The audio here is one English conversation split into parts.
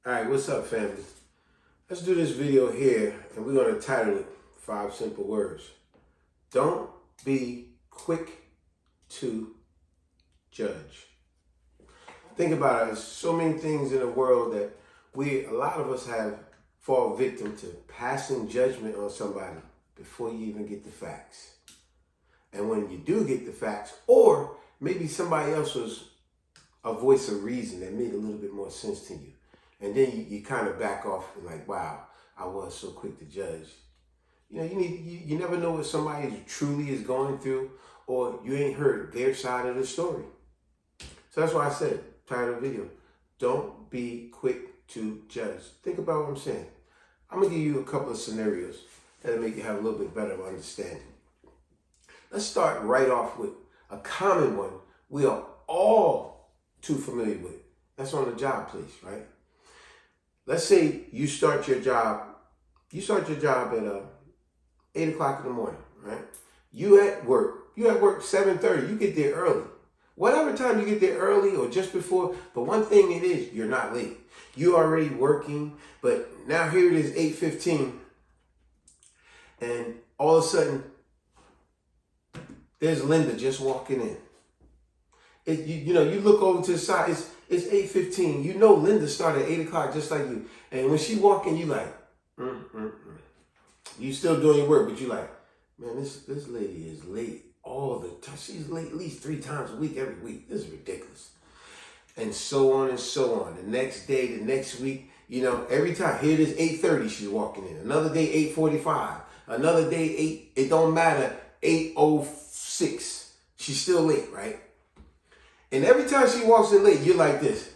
All right, what's up, family? Let's do this video here, and we're going to title it 5 Simple Words. Don't be quick to judge. Think about it. There's so many things in the world that a lot of us have fall victim to passing judgment on somebody before you even get the facts. And when you do get the facts, or maybe somebody else was a voice of reason that made a little bit more sense to you. And then you kind of back off and like, wow, I was so quick to judge. You never know what somebody truly is going through, or you ain't heard their side of the story. So that's why I said, title of the video, don't be quick to judge. Think about what I'm saying. I'm going to give you a couple of scenarios that'll make you have a little bit better understanding. Let's start right off with a common one we are all too familiar with. That's on the job place, right? Let's say you start your job at 8 o'clock in the morning, right? You at work 7:30, you get there early. Whatever time you get there early or just before, but one thing it is, you're not late. You already working, but now here it is 8:15, and all of a sudden, there's Linda just walking in. You look over to the side, it's 8:15. You know Linda started at 8 o'clock just like you. And when she walk in, you like, You still doing your work, but you like, man, this lady is late all the time. She's late at least 3 times a week, every week. This is ridiculous. And so on and so on. The next day, the next week, every time. Here it is 8:30, she's walking in. Another day, 8:45. Another day, 8, it don't matter, 8:06. She's still late, right? And every time she walks in late, you're like this.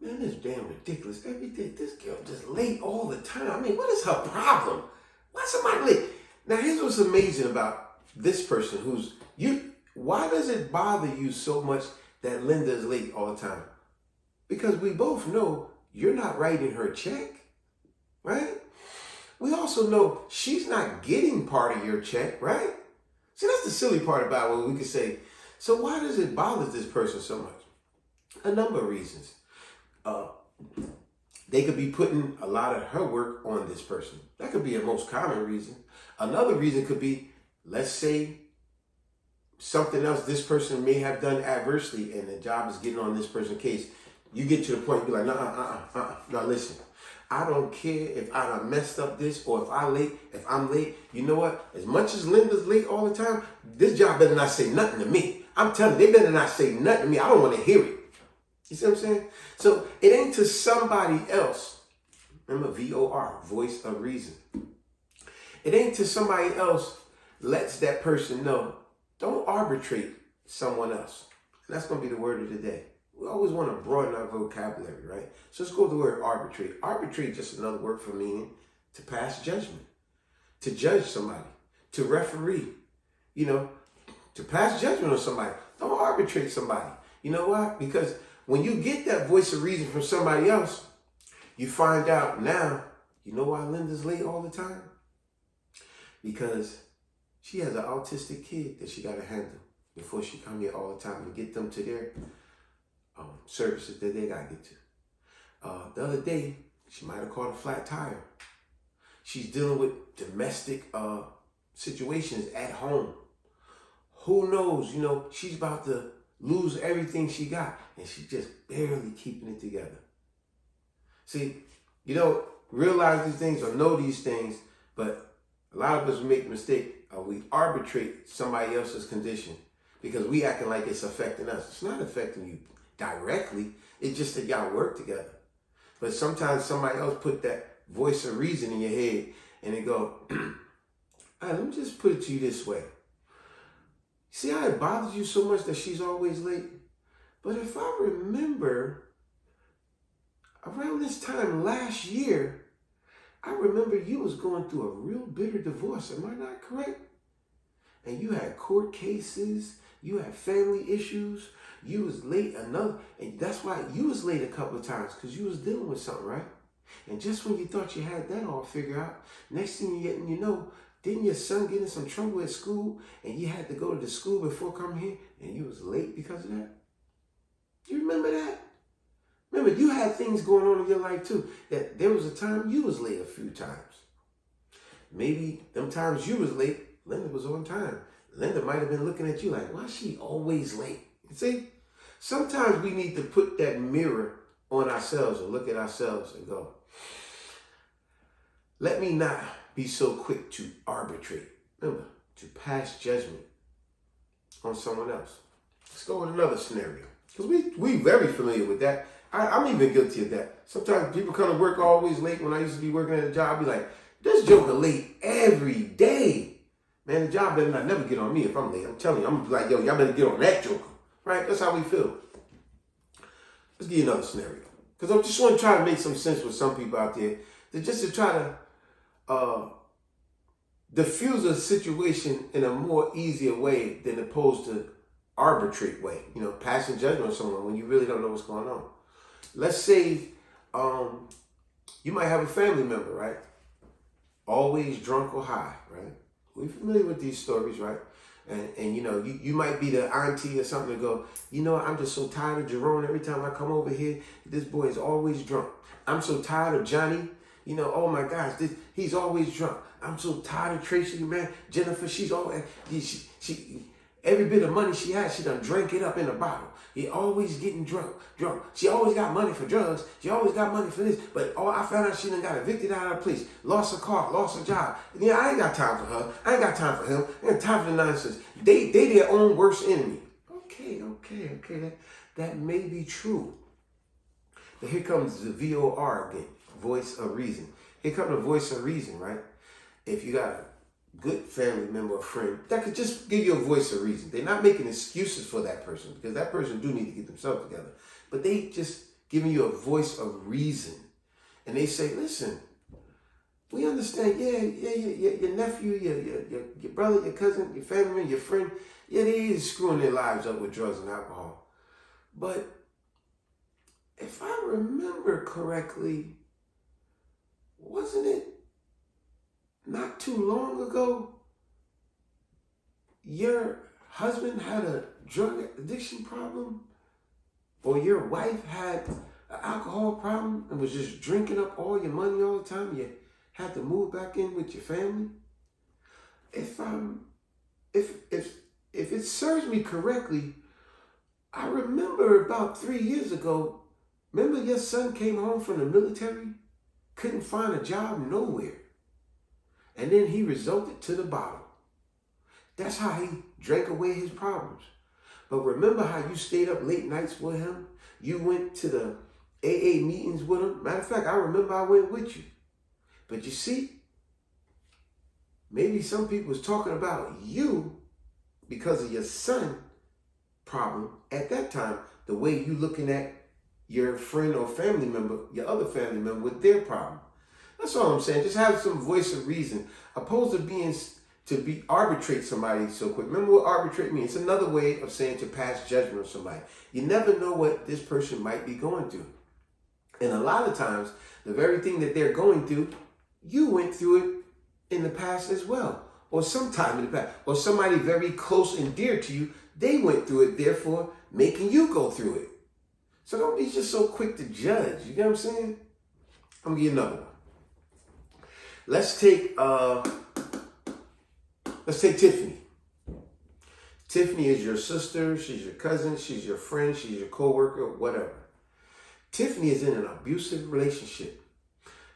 Man, this is damn ridiculous. Every day, this girl just late all the time. I mean, what is her problem? Why somebody late? Now, here's what's amazing about this person why does it bother you so much that Linda is late all the time? Because we both know you're not writing her check, right? We also know she's not getting part of your check, right? See, that's the silly part about what we could say. So why does it bother this person so much? A number of reasons. They could be putting a lot of her work on this person. That could be a most common reason. Another reason could be, let's say, something else this person may have done adversely and the job is getting on this person's case. You get to the point, you're like, no, listen. I don't care if I done messed up this or if I'm late. You know what? As much as Linda's late all the time, this job better not say nothing to me. I'm telling you, they better not say nothing to me. I don't want to hear it. You see what I'm saying? So it ain't to somebody else. Remember, VOR, voice of reason. It ain't to somebody else lets that person know. Don't arbitrate someone else. And that's going to be the word of the day. We always want to broaden our vocabulary, right? So let's go with the word arbitrate. Arbitrate is just another word for meaning to pass judgment, to judge somebody, to referee, to pass judgment on somebody. Don't arbitrate somebody. You know why? Because when you get that voice of reason from somebody else, you find out now, you know why Linda's late all the time? Because she has an autistic kid that she got to handle before she come here all the time and get them to their services that they got to get to. The other day, she might have caught a flat tire. She's dealing with domestic situations at home. Who knows, she's about to lose everything she got, and she's just barely keeping it together. See, you don't realize these things or know these things, but a lot of us make the mistake. We arbitrate somebody else's condition because we acting like it's affecting us. It's not affecting you directly. It's just that y'all work together. But sometimes somebody else put that voice of reason in your head and they go, all right, let me just put it to you this way. See how it bothers you so much that she's always late? But if I remember, around this time last year, I remember you was going through a real bitter divorce. Am I not correct? And you had court cases, you had family issues, you was late and that's why you was late a couple of times, because you was dealing with something, right? And just when you thought you had that all figured out, next thing you know, didn't your son get in some trouble at school and you had to go to the school before coming here and you was late because of that? You remember that? Remember, you had things going on in your life too. That there was a time you was late a few times. Maybe them times you was late, Linda was on time. Linda might have been looking at you like, why is she always late? You see? Sometimes we need to put that mirror on ourselves and look at ourselves and go, let me not be so quick to arbitrate. Remember, to pass judgment on someone else. Let's go with another scenario. Because we very familiar with that. I'm even guilty of that. Sometimes people come to work always late. When I used to be working at a job, I'd be like, this joker late every day. Man, the job better not never get on me if I'm late. I'm telling you, I'm like, yo, y'all better get on that joker. Right? That's how we feel. Let's give you another scenario. Because I just want to try to make some sense with some people out there. To try to diffuse a situation in a more easier way than opposed to arbitrate way. You know, passing judgment on someone when you really don't know what's going on. Let's say you might have a family member, right? Always drunk or high, right? We're familiar with these stories, right? And you know, you might be the auntie or something to go, you know, I'm just so tired of Jerome. Every time I come over here, this boy is always drunk. I'm so tired of Johnny. You know, oh my gosh, he's always drunk. I'm so tired of Tracy, man. Jennifer, she's always, she every bit of money she has, she done drank it up in a bottle. He always getting drunk. She always got money for drugs. She always got money for this. But I found out she done got evicted out of the place. Lost her car, lost her job. Yeah, I ain't got time for her. I ain't got time for him. I ain't got time for the nonsense. They their own worst enemy. Okay. That may be true. But here comes the VOR again. Voice of reason. Here comes the voice of reason, right? If you got a good family member or friend that could just give you a voice of reason. They're not making excuses for that person because that person do need to get themselves together. But they just giving you a voice of reason. And they say, listen, we understand, your nephew, your brother, your cousin, your family member, your friend, they is screwing their lives up with drugs and alcohol. But if I remember correctly, wasn't it not too long ago, your husband had a drug addiction problem? Or your wife had an alcohol problem and was just drinking up all your money all the time? You had to move back in with your family? If it serves me correctly, I remember about 3 years ago, remember your son came home from the military, couldn't find a job nowhere. And then he resorted to the bottle. That's how he drank away his problems. But remember how you stayed up late nights with him? You went to the AA meetings with him. Matter of fact, I remember I went with you. But you see, maybe some people was talking about you because of your son problem at that time. The way you looking at your friend or family member, your other family member with their problem. That's all I'm saying. Just have some voice of reason, opposed to arbitrate somebody so quick. Remember what arbitrate means? It's another way of saying to pass judgment on somebody. You never know what this person might be going through. And a lot of times, the very thing that they're going through, you went through it in the past as well. Or sometime in the past. Or somebody very close and dear to you, they went through it, therefore making you go through it. So don't be just so quick to judge. You get what I'm saying? I'm going to give you another one. Let's take Tiffany. Tiffany is your sister, she's your cousin, she's your friend, she's your coworker, whatever. Tiffany is in an abusive relationship.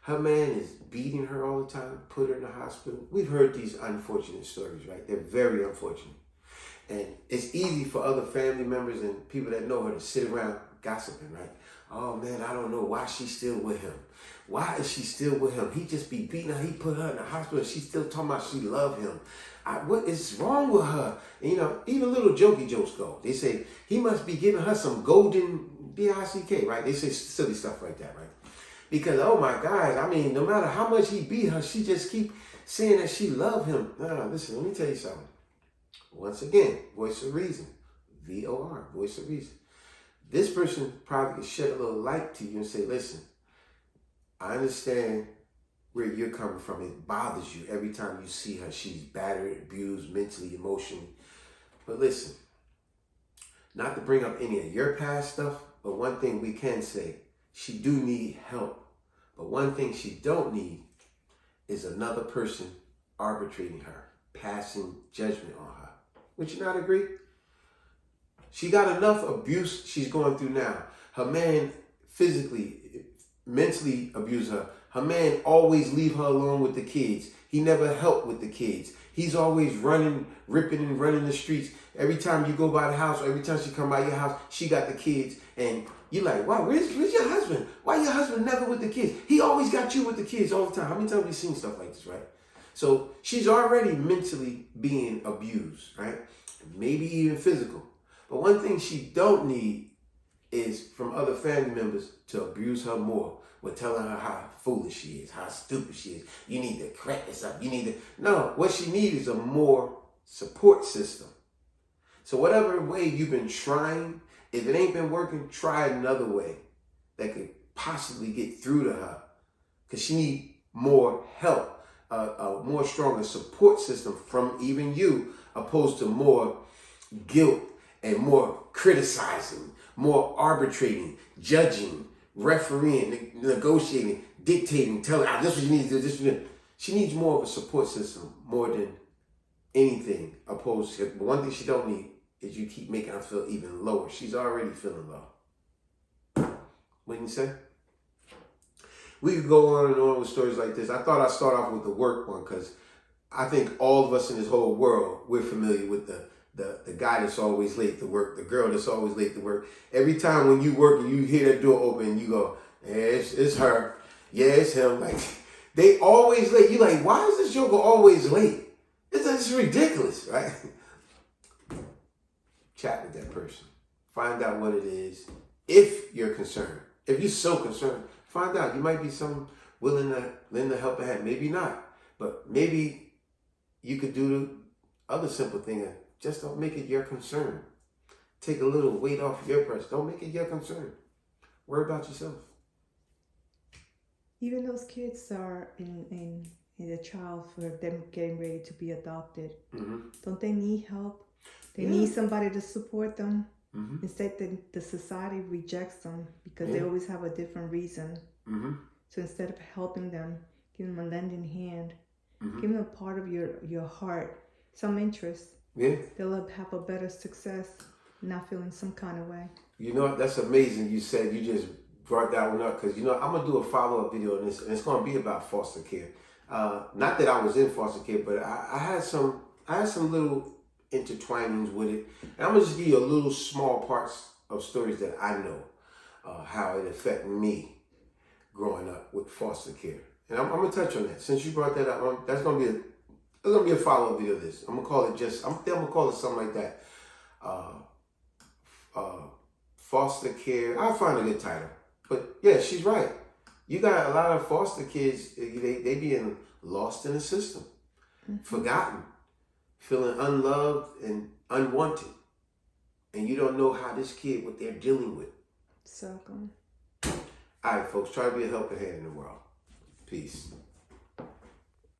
Her man is beating her all the time, put her in the hospital. We've heard these unfortunate stories, right? They're very unfortunate. And it's easy for other family members and people that know her to sit around gossiping, right? Oh man, I don't know why she's still with him. Why is she still with him? He just be beating her. He put her in the hospital. She's still talking about she love him. What is wrong with her? And, you know, even little jokey jokes go. They say he must be giving her some golden BICK, right? They say silly stuff like that, right? Because, oh my God, I mean, no matter how much he beat her, she just keep saying that she love him. No, listen, let me tell you something. Once again, voice of reason. VOR, voice of reason. This person probably can shed a little light to you and say, listen, I understand where you're coming from. It bothers you every time you see her. She's battered, abused, mentally, emotionally. But listen, not to bring up any of your past stuff, but one thing we can say, she do need help. But one thing she don't need is another person arbitrating her, passing judgment on her. Would you not agree? She got enough abuse she's going through now. Her man physically, mentally abused her. Her man always leave her alone with the kids. He never helped with the kids. He's always running, ripping and running the streets. Every time you go by the house, or every time she come by your house, she got the kids. And you're like, wow, where's your husband? Why your husband never with the kids? He always got you with the kids all the time. How many times have you seen stuff like this, right? So she's already mentally being abused, right? Maybe even physical. But one thing she don't need is from other family members to abuse her more with telling her how foolish she is, how stupid she is. You need to crack this up. You need to... No, what she needs is a more support system. So whatever way you've been trying, if it ain't been working, try another way that could possibly get through to her. Because she needs more help, a more stronger support system from even you, opposed to more guilt and more criticizing, more arbitrating, judging, refereeing, negotiating, dictating, telling, this is what you need to do, this is what you need. She needs more of a support system more than anything. Opposed to, one thing she don't need is you keep making her feel even lower. She's already feeling low. What do you say? We could go on and on with stories like this. I thought I'd start off with the work one because I think all of us in this whole world, we're familiar with the guy that's always late to work, the girl that's always late to work. Every time when you work and you hear that door open, you go, yeah, it's her. Yeah, it's him. Like, they always late. You're like, why is this joker always late? It's ridiculous, right? Chat with that person. Find out what it is. If you're concerned, if you're so concerned, find out. You might be some willing to lend a helping hand. Maybe not. But maybe you could do the other simple thing. Just don't make it your concern. Take a little weight off your person. Don't make it your concern. Worry about yourself. Even those kids are in the child for them getting ready to be adopted. Mm-hmm. Don't they need help? They need somebody to support them. Mm-hmm. Instead, the society rejects them because they always have a different reason. Mm-hmm. So instead of helping them, give them a lending hand. Mm-hmm. Give them a part of your heart, some interest. Yeah. They'll have a better success, not feeling some kind of way. You know, that's amazing. You just brought that one up because, I'm going to do a follow-up video on this, and it's going to be about foster care. Not that I was in foster care, but I had some little intertwinings with it. And I'm going to just give you a little small parts of stories that I know, how it affected me growing up with foster care. And I'm going to touch on that. Since you brought that up, that's going to be a follow-up video of this. I'm going to call it something like that. Foster care. I'll find a good title. But yeah, she's right. You got a lot of foster kids, they being lost in the system, forgotten, feeling unloved and unwanted. And you don't know how this kid, what they're dealing with. So good. All right, folks, try to be a helping hand in the world. Peace.